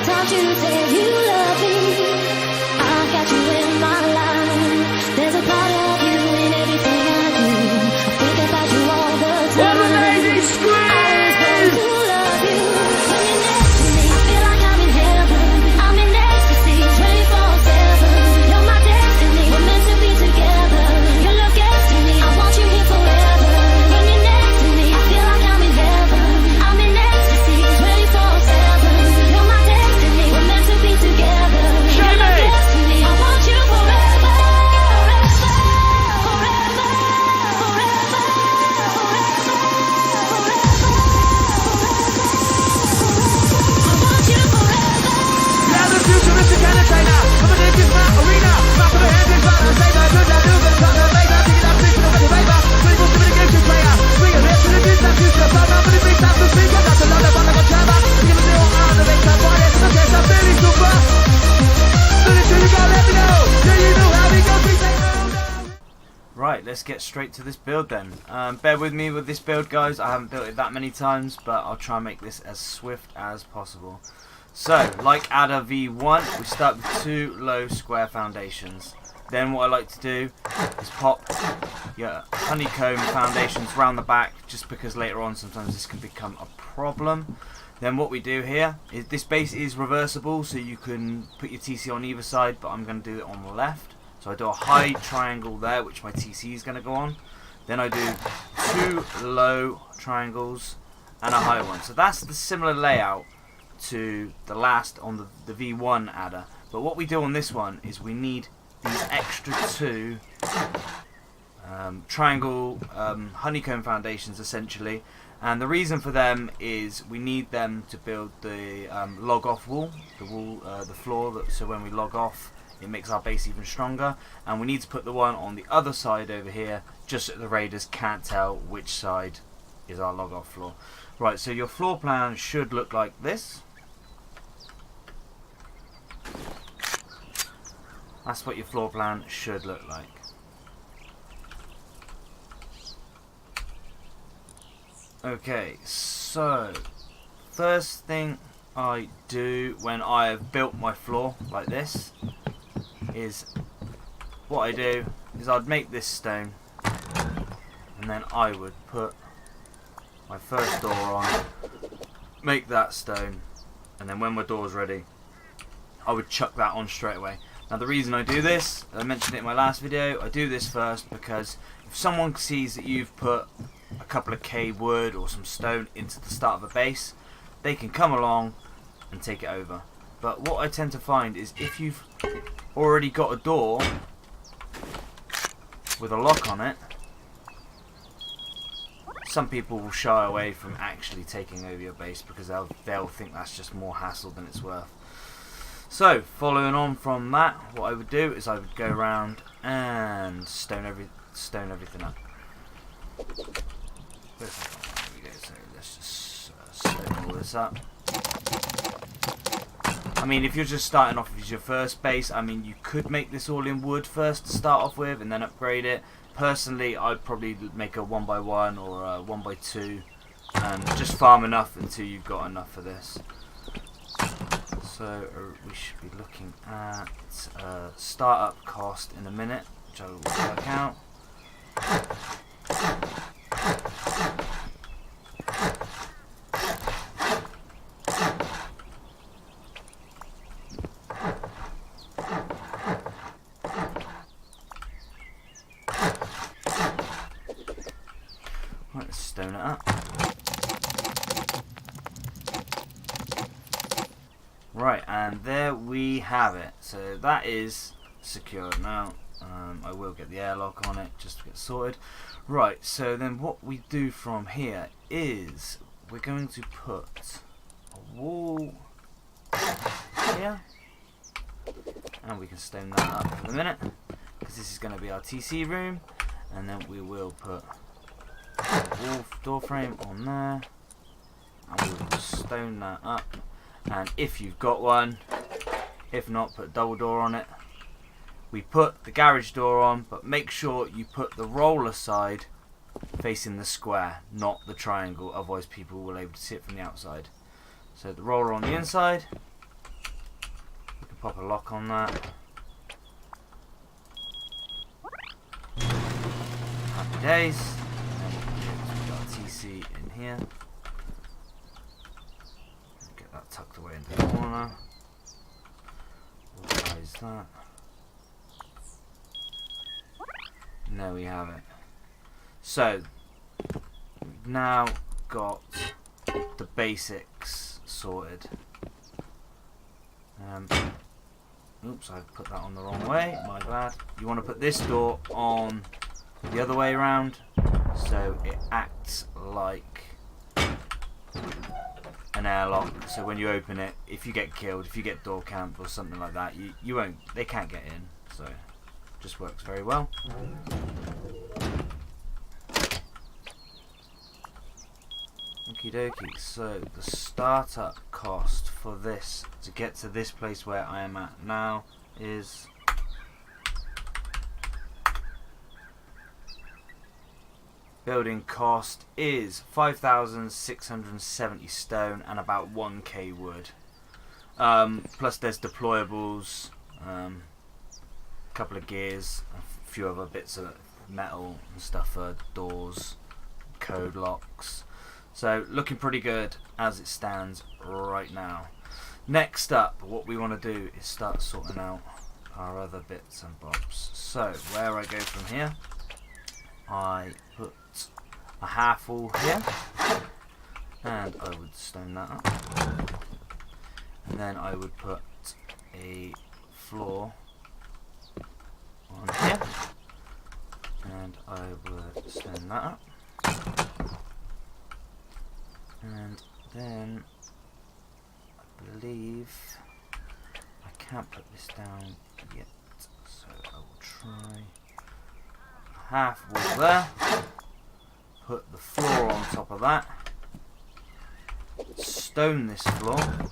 thought you said you love me. I got you in my life. There's a part of you in everything I do. I think about you all the time. What a lady scream! I was born to love you. When you're next to me, I feel like I'm in heaven. I'm in ecstasy, 24/7. You're my destiny, we're meant to be together. You look next to me, I want you here forever. When you're next to me, I feel like I'm in heaven. I'm in ecstasy, 24/7. You're my destiny, we're meant to be together. You look next to me, I want you forever, forever, forever, I want you forever. Now the futuristic entertainer, coming in this rap arena. Clap of the hands is right, I'm saying that good, I do, but it's not the labor. Taking that fish, no better labor. So you must be the game show player. Bring it here to the distant future. Found out for the big time to speak. I got to love it, but like a Trevor. Give me the old on the big time, boy, it's the case, I'm feeling super. So you gotta let me know. Yeah, you know how we go, please say no, no. Right, let's get straight to this build then. Bear with me with this build, guys. I haven't built it that many times, but I'll try and make this as swift as possible. So, like Adder V1, we start with 2 low square foundations. Then what I like to do is pop your honeycomb foundations round the back, just because later on sometimes this can become a problem. Then what we do here is, this base is reversible, so you can put your TC on either side, but I'm going to do it on the left. So I do a high triangle there, which my TC is going to go on. Then I do 2 low triangles and a high one. So that's the similar layout to the last on the V1 adder. But what we do on this one is we need these extra 2 triangle honeycomb foundations essentially. And the reason for them is we need them to build the log off wall, the floor, so when we log off it makes our base even stronger. And we need to put the one on the other side over here, just so the raiders can't tell which side is our log off floor. Right, so your floor plan should look like this. That's what your floor plan should look like. Okay, so first thing I do when I have built my floor like this is, what I do is I'd make this stone, and then I would put my first door on, make that stone, and then when my door's ready I would chuck that on straight away. Now the reason I do this, I mentioned it in my last video, I do this first because if someone sees that you've put a couple of K wood or some stone into the start of a base, they can come along and take it over. But what I tend to find is if you've already got a door with a lock on it, some people will shy away from actually taking over your base because they'll think that's just more hassle than it's worth. So, following on from that, what I would do is I would go around and stone everything up. There we go. So let's just stone all this up. I mean, if you're just starting off with your first base, I mean, you could make this all in wood first to start off with and then upgrade it. Personally, I'd probably make a 1x1 or a 1x2 and just farm enough until you've got enough for this. So we should be looking at startup cost in a minute, which I will work out. Right, let's stone it up. Right, and there we have it. So that is secured now. I will get the airlock on it just to get sorted. Right, so then what we do from here is we're going to put a wall here, and we can stone that up for the minute because this is going to be our TC room. And then we will put a wall door frame on there, and we will stone that up. And if you've got one, if not, put a double door on it. We put the garage door on, but make sure you put the roller side facing the square, not the triangle, otherwise people will be able to see it from the outside. So the roller on the inside, Pop a lock on that. Happy days. And we've got TC in here. Get that tucked away into the corner. Organize that. And there we have it. So we've now got the basics sorted. Oops, I put that on the wrong way, my bad. You want to put this door on the other way around, so it acts like an airlock. So when you open it, if you get killed, if you get door camped or something like that, you won't, they can't get in. So it just works very well. Okie dokie, so the startup cost for this to get to this place where I am at now is building cost is 5,670 stone and about 1k wood. Plus there's deployables, a couple of gears, a few other bits of metal and stuff for doors, code locks. So looking pretty good as it stands right now. Next up, what we want to do is start sorting out our other bits and bobs. So where I go from here, I put a half wall here, and I would stone that up, and then I would put a floor on here, and I would stone that up. And then I believe I can't put this down yet, so I will try a half wall there, put the floor on top of that, stone this floor, and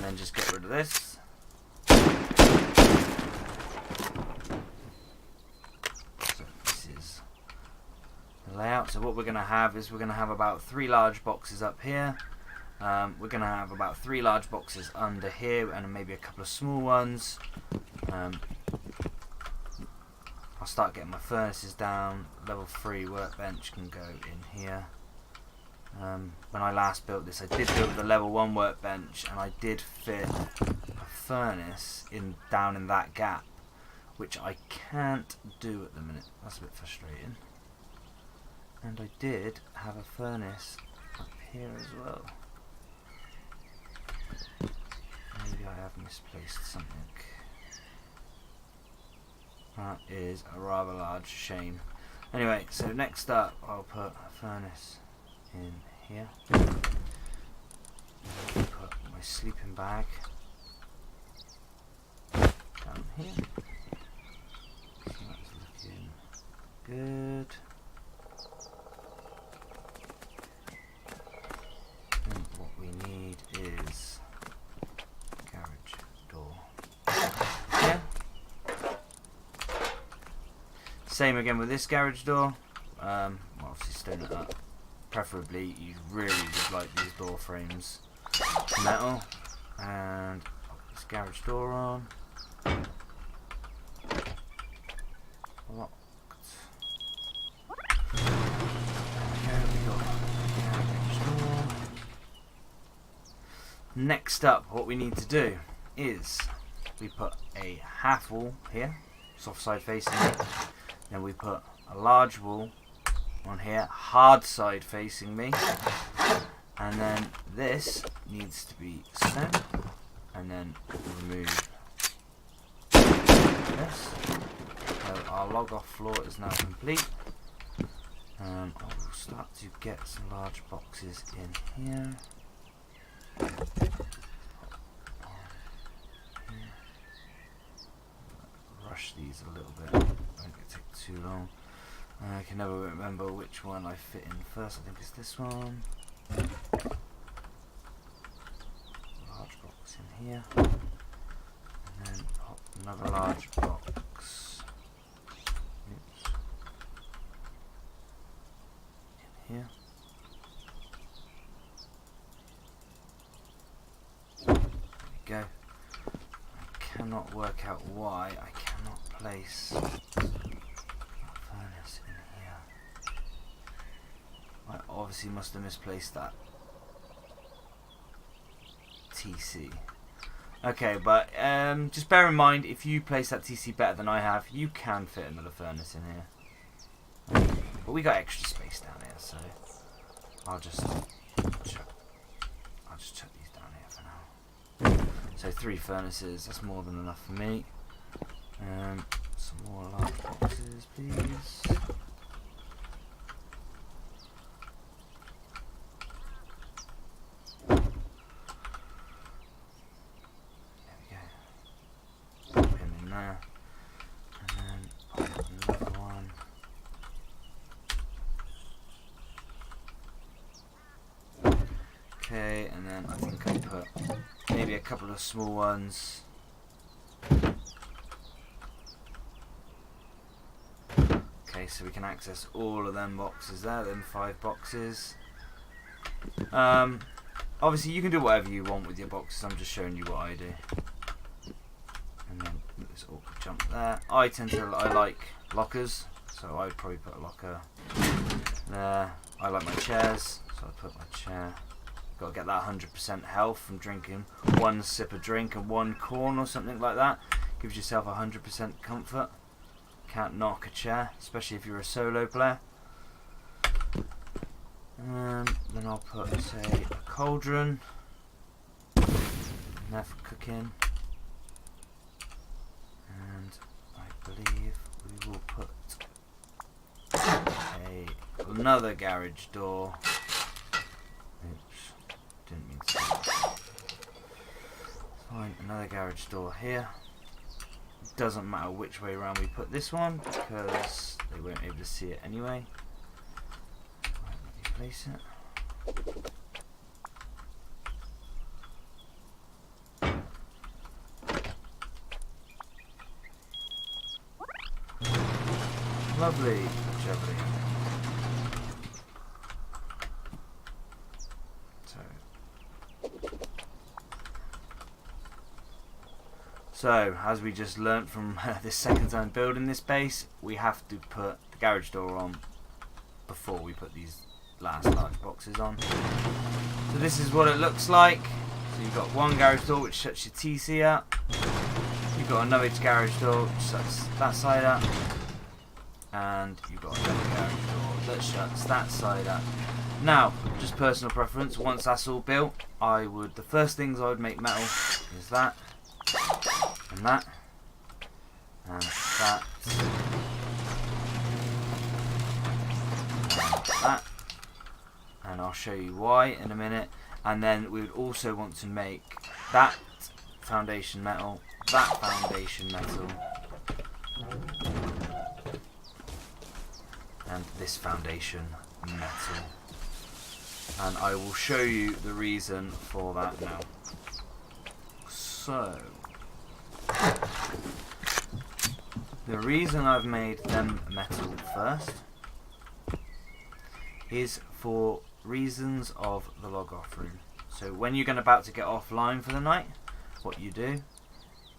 then just get rid of this. So this is layout. So what we're going to have is we're going to have about 3 large boxes up here. We're going to have about 3 large boxes under here and maybe a couple of small ones. I'll start getting my furnaces down. Level 3 workbench can go in here. When I last built this, I did build the level 1 workbench and I did fit a furnace down in that gap, which I can't do at the minute. That's a bit frustrating. And I did have a furnace up here as well. Maybe I have misplaced something. That is a rather large shame. Anyway, so next up I'll put a furnace in here. Put my sleeping bag down here. So that's looking good. Need is garage door. Yeah. Same again with this garage door. Well, obviously stone it up. Preferably, you really would like these door frames metal. And put this garage door on. Locked. There we go. Garage door. Next up, what we need to do is we put a half wall here, soft side facing me. Then we put a large wall on here, hard side facing me. And then this needs to be set. And then remove this. So our log off floor is now complete. I will start to get some large boxes in here. Rush these a little bit, don't take too long. I can never remember which one I fit in first. I think it's this one. Large box in here, and then pop another large box. Oops. In here. Go. cannot work out why I cannot place a furnace in here. I obviously must have misplaced that TC. Okay, but just bear in mind, if you place that TC better than I have, you can fit another furnace in here. But we got extra space down here, so I'll just chuck these down here for now. So 3 furnaces, that's more than enough for me. Some more large boxes, please. There, and then I'll put another one. Okay, and then I think I'll put maybe a couple of small ones. Okay, so we can access all of them boxes there, them 5 boxes. Obviously you can do whatever you want with your boxes, I'm just showing you what I do. And then this awkward jump there. I like lockers, so I'd probably put a locker there. I like my chairs, so I'd put my chair. Got to get that 100% health from drinking 1 sip of drink and 1 corn or something like that. Gives yourself 100% comfort. Can't knock a chair, especially if you're a solo player. Then I'll put, say, a cauldron there for cooking. And I believe we will put another garage door. Oops, didn't mean to. Fine, another garage door here. It doesn't matter which way around we put this one because they won't be able to see it anyway. Right, let me place it. Lovely, jubbly. So, as we just learnt from this second time building this base, we have to put the garage door on before we put these last large boxes on. So this is what it looks like. So you've got one garage door which shuts your TC up. You've got another garage door which shuts that side up. And you've got another garage door that shuts that side up. Now, just personal preference, once that's all built, the first things I would make metal is that, and that, and that, and that, and I'll show you why in a minute. And then we would also want to make that foundation metal, that foundation metal, and this foundation metal. And I will show you the reason for that now. So, the reason I've made them metal first is for reasons of the log off room. So when you're about to get offline for the night, what you do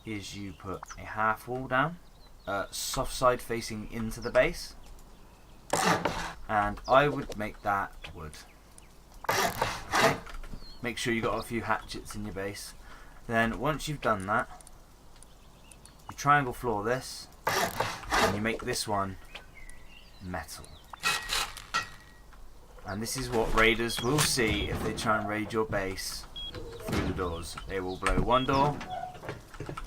is you put a half wall down, soft side facing into the base, and I would make that wood. Okay. Make sure you got a few hatchets in your base. Then once you've done that, you triangle floor this, and you make this one metal. And this is what raiders will see if they try and raid your base through the doors. They will blow one door,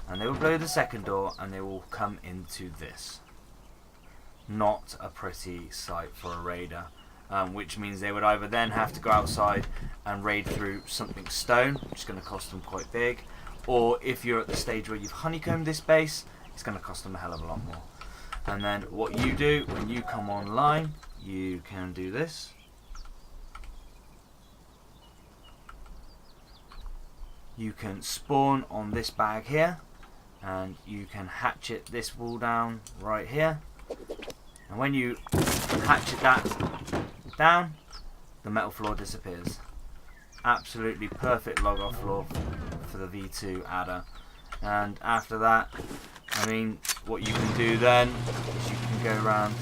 and they will blow the second door, and they will come into this. Not a pretty sight for a raider. Which means they would either then have to go outside and raid through something stone, which is going to cost them quite big, or if you're at the stage where you've honeycombed this base, it's going to cost them a hell of a lot more. And then what you do when you come online, you can do this. You can spawn on this bag here, and you can hatchet this wall down right here. And when you hatchet that down, the metal floor disappears. Absolutely perfect log off floor for the V2 adder. And after that, I mean, what you can do then is you can go around.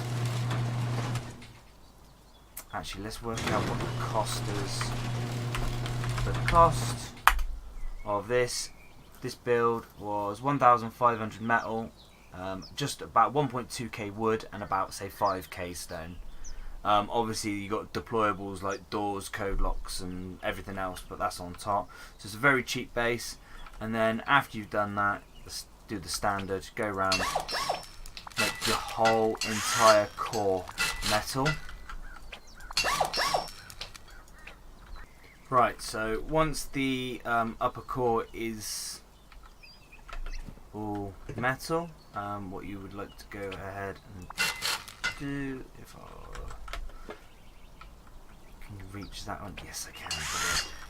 Actually, let's work out what the cost is. So the cost of this build was 1,500 metal, just about 1.2k wood, and about, say, 5k stone. Obviously you got deployables like doors, code locks and everything else, but that's on top. So it's a very cheap base. And then after you've done that, let's do the standard, go around, make the whole entire core metal. Right, so once the upper core is all metal, what you would like to go ahead and do, if I can you reach that one? Yes, I can.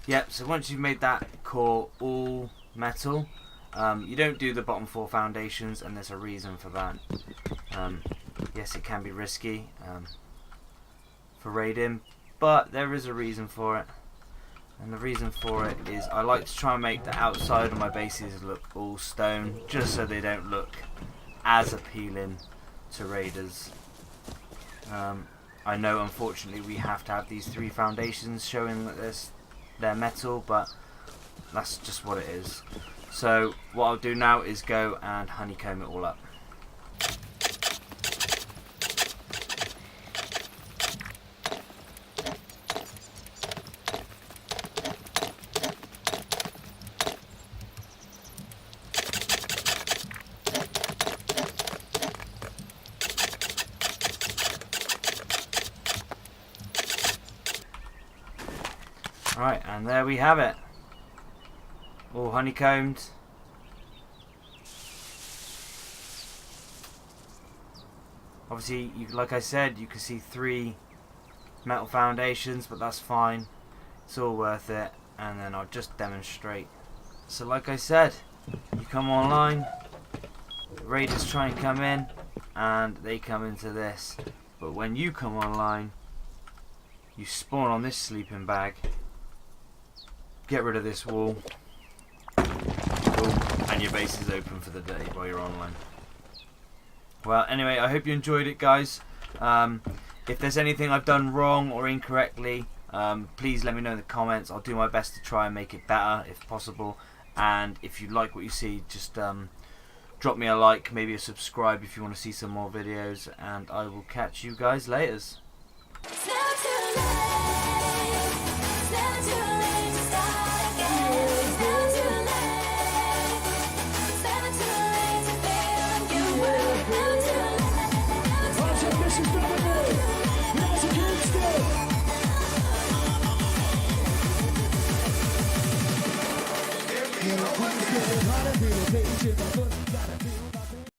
Yep, so once you've made that core all metal, you don't do the bottom 4 foundations, and there's a reason for that. Yes, it can be risky for raiding, but there is a reason for it. And the reason for it is I like to try and make the outside of my bases look all stone, just so they don't look as appealing to raiders. I know unfortunately we have to have these 3 foundations showing that they're metal, but that's just what it is. So what I'll do now is go and honeycomb it all up. Right, and there we have it. All honeycombed. Obviously, like I said, you can see 3 metal foundations, but that's fine. It's all worth it. And then I'll just demonstrate. So like I said, you come online, the raiders try and come in, and they come into this. But when you come online, you spawn on this sleeping bag. Get rid of this wall, boom, and your base is open for the day while you're online. Well, anyway, I hope you enjoyed it, guys. If there's anything I've done wrong or incorrectly, please let me know in the comments. I'll do my best to try and make it better if possible. And if you like what you see, just drop me a like, maybe a subscribe if you want to see some more videos, and I will catch you guys later. It's not too late.